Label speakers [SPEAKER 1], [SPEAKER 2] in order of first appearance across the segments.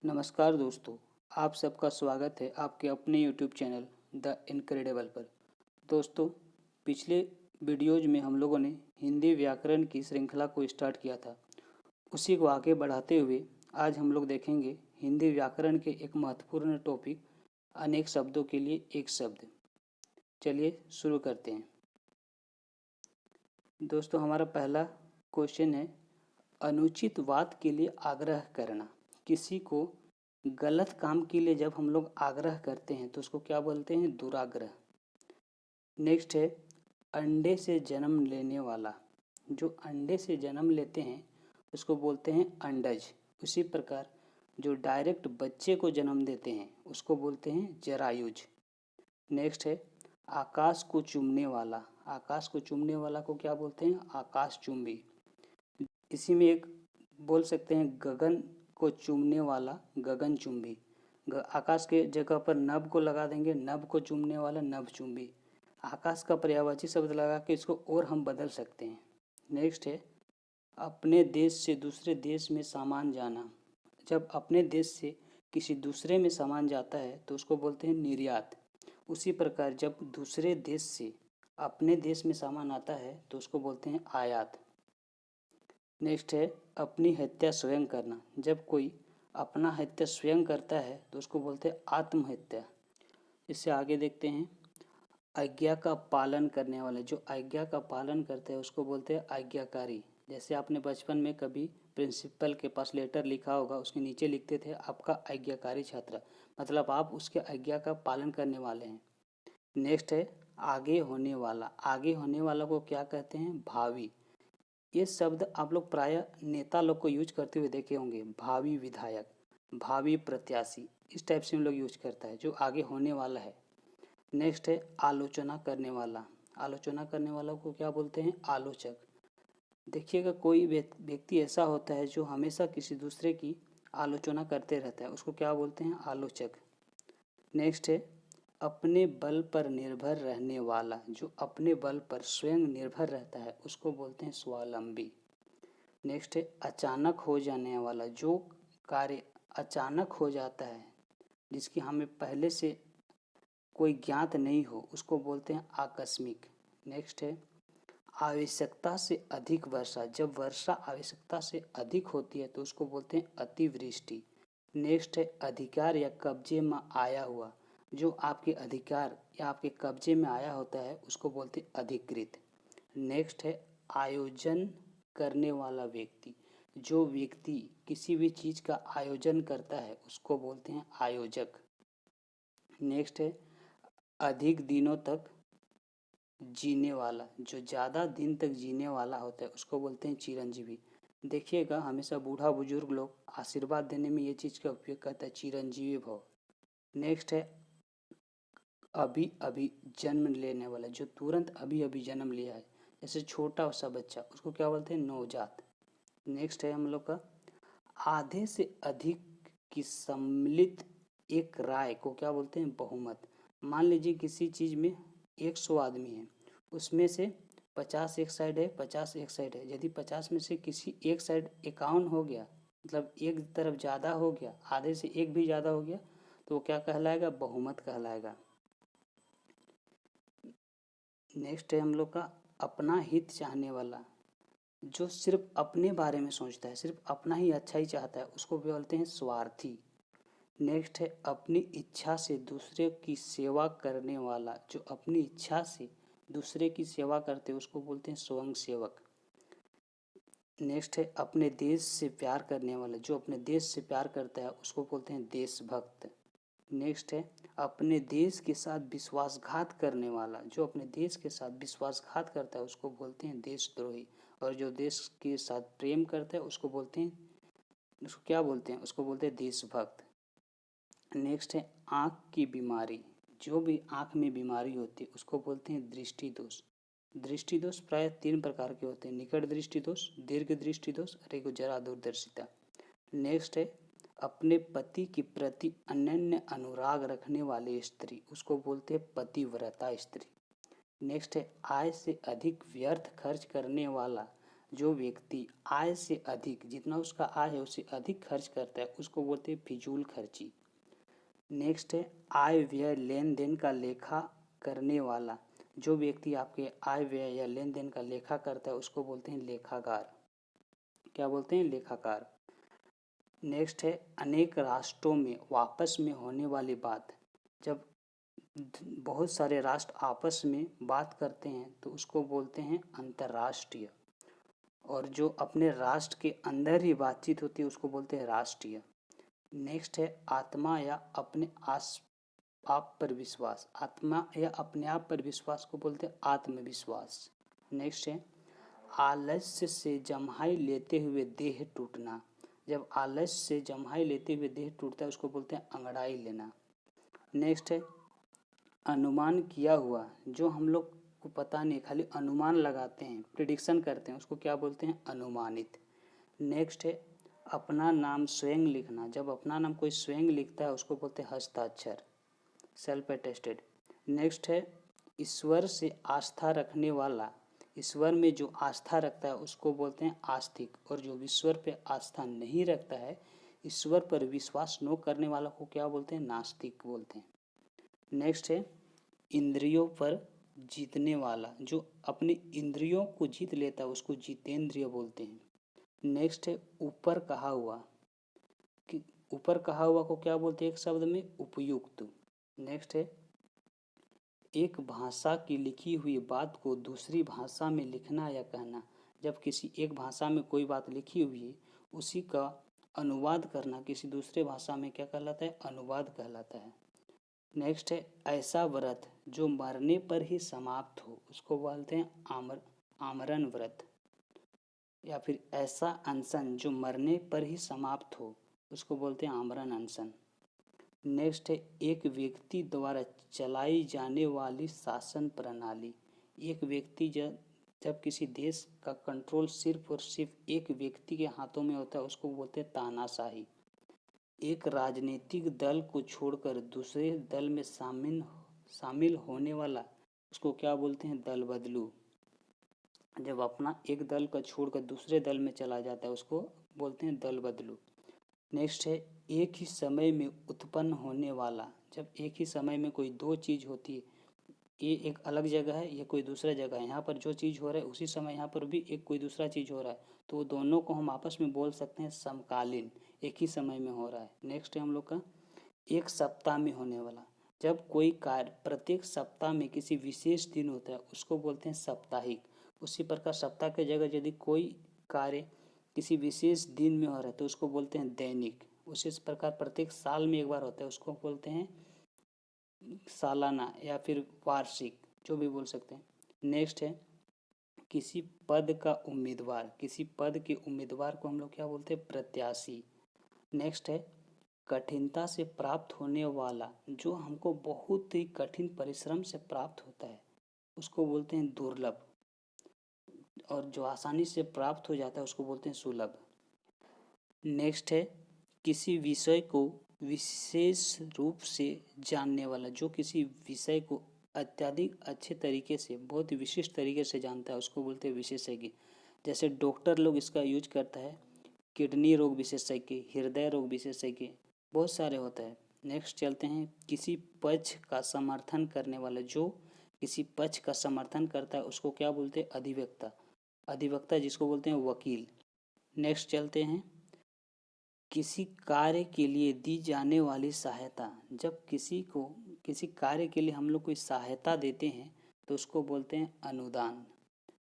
[SPEAKER 1] नमस्कार दोस्तों, आप सबका स्वागत है आपके अपने YouTube चैनल द इनक्रेडिबल पर। दोस्तों, पिछले वीडियोज में हम लोगों ने हिंदी व्याकरण की श्रृंखला को स्टार्ट किया था। उसी को आगे बढ़ाते हुए आज हम लोग देखेंगे हिंदी व्याकरण के एक महत्वपूर्ण टॉपिक अनेक शब्दों के लिए एक शब्द। चलिए शुरू करते हैं। दोस्तों, हमारा पहला क्वेश्चन है अनुचित बात के लिए आग्रह करना। किसी को गलत काम के लिए जब हम लोग आग्रह करते हैं तो उसको क्या बोलते हैं? दुराग्रह। नेक्स्ट है अंडे से जन्म लेने वाला। जो अंडे से जन्म लेते हैं उसको बोलते हैं अंडज। उसी प्रकार जो डायरेक्ट बच्चे को जन्म देते हैं उसको बोलते हैं जरायुज। नेक्स्ट है आकाश को चूमने वाला। आकाश को चूमने वाला को क्या बोलते हैं? आकाश चुंबी। इसी में एक बोल सकते हैं गगन को चूमने वाला गगनचुंबी। आकाश के जगह पर नभ को लगा देंगे, नभ को चूमने वाला नभचुंबी। आकाश का पर्यायवाची शब्द लगा के इसको और हम बदल सकते हैं। नेक्स्ट है अपने देश से दूसरे देश में सामान जाना। जब अपने देश से किसी दूसरे में सामान जाता है तो उसको बोलते हैं निर्यात। उसी प्रकार जब दूसरे देश से अपने देश में सामान आता है तो उसको बोलते हैं आयात। नेक्स्ट है अपनी हत्या स्वयं करना। जब कोई अपना हत्या स्वयं करता है तो उसको बोलते हैं आत्महत्या। इससे आगे देखते हैं आज्ञा का पालन करने वाले। जो आज्ञा का पालन करते हैं उसको बोलते हैं आज्ञाकारी। जैसे आपने बचपन में कभी प्रिंसिपल के पास लेटर लिखा होगा, उसके नीचे लिखते थे आपका आज्ञाकारी छात्र, मतलब आप उसके आज्ञा का पालन करने वाले हैं। नेक्स्ट है आगे होने वाला। आगे होने वाला को क्या कहते हैं? भावी। ये शब्द आप लोग प्रायः नेता लोग को यूज करते हुए देखे होंगे। भावी विधायक, भावी प्रत्याशी, इस टाइप से हम लोग यूज करता है जो आगे होने वाला है। नेक्स्ट है आलोचना करने वाला। आलोचना करने वाला को क्या बोलते हैं? आलोचक। देखिएगा कोई व्यक्ति ऐसा होता है जो हमेशा किसी दूसरे की आलोचना करते रहता है, उसको क्या बोलते हैं? आलोचक। नेक्स्ट है अपने बल पर निर्भर रहने वाला। जो अपने बल पर स्वयं निर्भर रहता है उसको बोलते हैं स्वावलंबी। नेक्स्ट है अचानक हो जाने वाला। जो कार्य अचानक हो जाता है, जिसकी हमें पहले से कोई ज्ञात नहीं हो, उसको बोलते हैं आकस्मिक। नेक्स्ट है आवश्यकता से अधिक वर्षा। जब वर्षा आवश्यकता से अधिक होती है तो उसको बोलते हैं अतिवृष्टि। नेक्स्ट है अधिकार या कब्जे में आया हुआ। जो आपके अधिकार या आपके कब्जे में आया होता है उसको बोलते हैं अधिकृत। नेक्स्ट है आयोजन करने वाला व्यक्ति। जो व्यक्ति किसी भी चीज़ का आयोजन करता है उसको बोलते हैं आयोजक। नेक्स्ट है अधिक दिनों तक जीने वाला। जो ज़्यादा दिन तक जीने वाला होता है उसको बोलते हैं चिरंजीवी। देखिएगा हमेशा बूढ़ा बुजुर्ग लोग आशीर्वाद देने में ये चीज़ का उपयोग करता है, चिरंजीवी भव। नेक्स्ट है अभी अभी जन्म लेने वाला। जो तुरंत अभी अभी जन्म लिया है, जैसे छोटा सा बच्चा, उसको क्या बोलते हैं? नवजात। नेक्स्ट है हम लोग का आधे से अधिक की सम्मिलित एक राय को क्या बोलते हैं? बहुमत। मान लीजिए किसी चीज़ में 100 आदमी हैं, उसमें से 50 एक साइड है, 50 एक साइड है। यदि 50 में से किसी एक साइड 51 हो गया, मतलब एक तरफ ज़्यादा हो गया, आधे से एक भी ज़्यादा हो गया, तो वो क्या कहलाएगा? बहुमत कहलाएगा। नेक्स्ट है हम लोग का अपना हित चाहने वाला। जो सिर्फ अपने बारे में सोचता है, सिर्फ अपना ही अच्छा ही चाहता है, उसको बोलते हैं स्वार्थी। नेक्स्ट है अपनी इच्छा से दूसरे की सेवा करने वाला। जो अपनी इच्छा से दूसरे की सेवा करते हैं उसको बोलते हैं स्वयं सेवक। नेक्स्ट है अपने देश से प्यार करने वाला। जो अपने देश से प्यार करता है उसको बोलते हैं देशभक्त। नेक्स्ट है अपने देश के साथ विश्वासघात करने वाला। जो अपने देश के साथ विश्वासघात करता है उसको बोलते हैं देशद्रोही। और जो देश के साथ प्रेम करता है उसको बोलते हैं, उसको क्या बोलते हैं? उसको बोलते हैं देशभक्त। नेक्स्ट है आँख की बीमारी। जो भी आँख में बीमारी होती है उसको बोलते हैं दृष्टि दोष। दृष्टि दोष प्राय 3 प्रकार के होते हैं: निकट दृष्टि दोष, दीर्घ दृष्टि दोष और एक जरा दूरदर्शिता। नेक्स्ट है अपने पति के प्रति अनन्य अनुराग रखने वाली स्त्री, उसको बोलते हैं पतिव्रता स्त्री। नेक्स्ट है आय से अधिक व्यर्थ खर्च करने वाला। जो व्यक्ति आय से अधिक, जितना उसका आय है उससे अधिक खर्च करता है उसको बोलते हैं फिजूल खर्ची। नेक्स्ट है आय व्यय लेन देन का लेखा करने वाला। जो व्यक्ति आपके आय व्यय या लेन देन का लेखा करता है उसको बोलते हैं लेखाकार। क्या बोलते हैं? लेखाकार। नेक्स्ट है अनेक राष्ट्रों में आपस में होने वाली बात। जब बहुत सारे राष्ट्र आपस में बात करते हैं तो उसको बोलते हैं अंतर्राष्ट्रीय। और जो अपने राष्ट्र के अंदर ही बातचीत होती है उसको बोलते हैं राष्ट्रीय। नेक्स्ट है आत्मा या अपने आप पर विश्वास। आत्मा या अपने आप पर विश्वास को बोलते हैं आत्मविश्वास। नेक्स्ट है आलस्य से जम्हाई लेते हुए देह टूटना। जब आलस्य से जम्हाई लेते हुए देह टूटता है उसको बोलते हैं अंगड़ाई लेना। नेक्स्ट है अनुमान किया हुआ। जो हम लोग को पता नहीं, खाली अनुमान लगाते हैं, प्रिडिक्शन करते हैं, उसको क्या बोलते हैं? अनुमानित। नेक्स्ट है अपना नाम स्वयं लिखना। जब अपना नाम कोई स्वयं लिखता है उसको बोलते हैं हस्ताक्षर, सेल्फ अटेस्टेड। नेक्स्ट है ईश्वर से आस्था रखने वाला। ईश्वर में जो आस्था रखता है उसको बोलते हैं आस्तिक। और जो ईश्वर पे आस्था नहीं रखता है, ईश्वर पर विश्वास न करने वाला को क्या बोलते हैं? नास्तिक बोलते हैं। नेक्स्ट है इंद्रियों पर जीतने वाला। जो अपने इंद्रियों को जीत लेता है उसको जितेंद्रिय बोलते हैं। नेक्स्ट है ऊपर कहा हुआ। कि ऊपर कहा हुआ को क्या बोलते हैं? एक शब्द में उपयुक्त। नेक्स्ट है एक भाषा की लिखी हुई बात को दूसरी भाषा में लिखना या कहना। जब किसी एक भाषा में कोई बात लिखी हुई है उसी का अनुवाद करना किसी दूसरे भाषा में क्या कहलाता है? अनुवाद कहलाता है। नेक्स्ट है ऐसा व्रत जो मरने पर ही समाप्त हो उसको बोलते हैं आमरण व्रत। या फिर ऐसा अनशन जो मरने पर ही समाप्त हो उसको बोलते हैं आमरण अनशन। नेक्स्ट है एक व्यक्ति द्वारा चलाई जाने वाली शासन प्रणाली। एक व्यक्ति जब किसी देश का कंट्रोल सिर्फ और सिर्फ एक व्यक्ति के हाथों में होता है उसको बोलते हैं तानाशाही। एक राजनीतिक दल को छोड़कर दूसरे दल में शामिल होने वाला उसको क्या बोलते हैं? दल बदलू। जब अपना एक दल का छोड़कर दूसरे दल में चला जाता है उसको बोलते हैं दल बदलू। नेक्स्ट है एक ही समय में उत्पन्न होने वाला। जब एक ही समय में कोई दो चीज़ होती है, ये एक अलग जगह है, ये कोई दूसरा जगह है, यहाँ पर जो चीज़ हो रहा है उसी समय यहाँ पर भी एक कोई दूसरा चीज़ हो रहा है, तो वो दोनों को हम आपस में बोल सकते हैं समकालीन, एक ही समय में हो रहा है। नेक्स्ट है हम लोग का एक सप्ताह में होने वाला। जब कोई कार्य प्रत्येक सप्ताह में किसी विशेष दिन होता है उसको बोलते हैं साप्ताहिक। उसी प्रकार सप्ताह की जगह यदि कोई कार्य किसी विशेष दिन में हो रहा है तो उसको बोलते हैं दैनिक। उसी प्रकार प्रत्येक साल में एक बार होता है उसको बोलते हैं सालाना या फिर वार्षिक, जो भी बोल सकते हैं। नेक्स्ट है किसी पद का उम्मीदवार। किसी पद के उम्मीदवार को हम लोग क्या बोलते हैं? प्रत्याशी। नेक्स्ट है कठिनता से प्राप्त होने वाला। जो हमको बहुत ही कठिन परिश्रम से प्राप्त होता है उसको बोलते हैं दुर्लभ। और जो आसानी से प्राप्त हो जाता है उसको बोलते हैं सुलभ। नेक्स्ट है किसी विषय को विशेष रूप से जानने वाला। जो किसी विषय को अत्यधिक अच्छे तरीके से, बहुत ही विशिष्ट तरीके से जानता है उसको बोलते हैं विशेषज्ञ। जैसे डॉक्टर लोग इसका यूज करता है, किडनी रोग विशेषज्ञ, हृदय रोग विशेषज्ञ, बहुत सारे होते हैं। नेक्स्ट चलते हैं किसी पक्ष का समर्थन करने वाला। जो किसी पक्ष का समर्थन करता है उसको क्या बोलते हैं? अधिवक्ता। अधिवक्ता जिसको बोलते हैं वकील। नेक्स्ट चलते हैं किसी कार्य के लिए दी जाने वाली सहायता। जब किसी को किसी कार्य के लिए हम लोग कोई सहायता देते हैं तो उसको बोलते हैं अनुदान।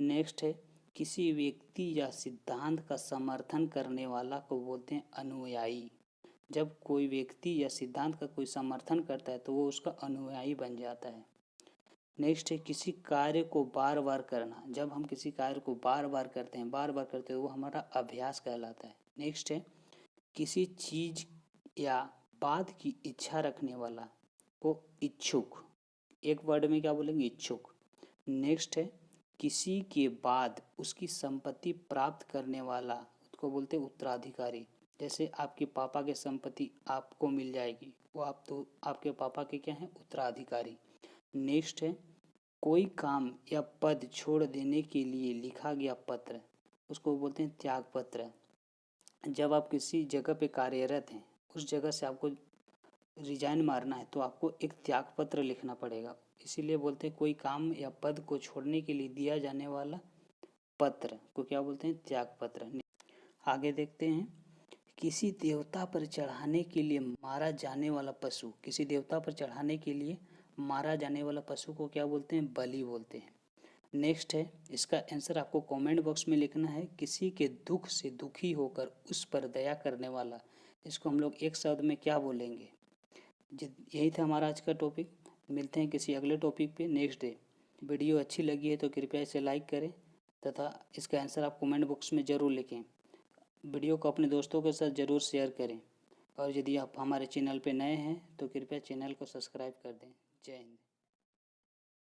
[SPEAKER 1] नेक्स्ट है किसी व्यक्ति या सिद्धांत का समर्थन करने वाला को बोलते हैं अनुयायी। जब कोई व्यक्ति या सिद्धांत का कोई समर्थन करता है तो वो उसका अनुयायी बन जाता है। नेक्स्ट है किसी कार्य को बार बार करना। जब हम किसी कार्य को बार बार करते हैं तो वो हमारा अभ्यास कहलाता है। नेक्स्ट है किसी चीज या बात की इच्छा रखने वाला को इच्छुक। एक वर्ड में क्या बोलेंगे? इच्छुक। नेक्स्ट है किसी के बाद उसकी संपत्ति प्राप्त करने वाला उसको बोलते हैं उत्तराधिकारी। जैसे आपके पापा के संपत्ति आपको मिल जाएगी, वो आप तो आपके पापा के क्या हैं? उत्तराधिकारी। नेक्स्ट है कोई काम या पद छोड़ देने के लिए लिखा गया पत्र। उसको बोलते हैं त्यागपत्र। जब आप किसी जगह पे कार्यरत हैं, उस जगह से आपको रिजाइन मारना है तो आपको एक त्यागपत्र लिखना पड़ेगा। इसीलिए बोलते हैं कोई काम या पद को छोड़ने के लिए दिया जाने वाला पत्र को क्या बोलते हैं? त्यागपत्र। आगे देखते हैं, किसी देवता पर चढ़ाने के लिए मारा जाने वाला पशु, किसी देवता पर चढ़ाने के लिए मारा जाने वाला पशु को क्या बोलते हैं? बलि बोलते हैं। नेक्स्ट है, इसका आंसर आपको कमेंट बॉक्स में लिखना है। किसी के दुख से दुखी होकर उस पर दया करने वाला, इसको हम लोग एक शब्द में क्या बोलेंगे? यही था हमारा आज का टॉपिक। मिलते हैं किसी अगले टॉपिक पे नेक्स्ट डे। वीडियो अच्छी लगी है तो कृपया इसे लाइक करें तथा इसका आंसर आप कमेंट बॉक्स में ज़रूर लिखें। वीडियो को अपने दोस्तों के साथ ज़रूर शेयर करें और यदि आप हमारे चैनल पे नए हैं तो कृपया चैनल को सब्सक्राइब कर दें। जय हिंद।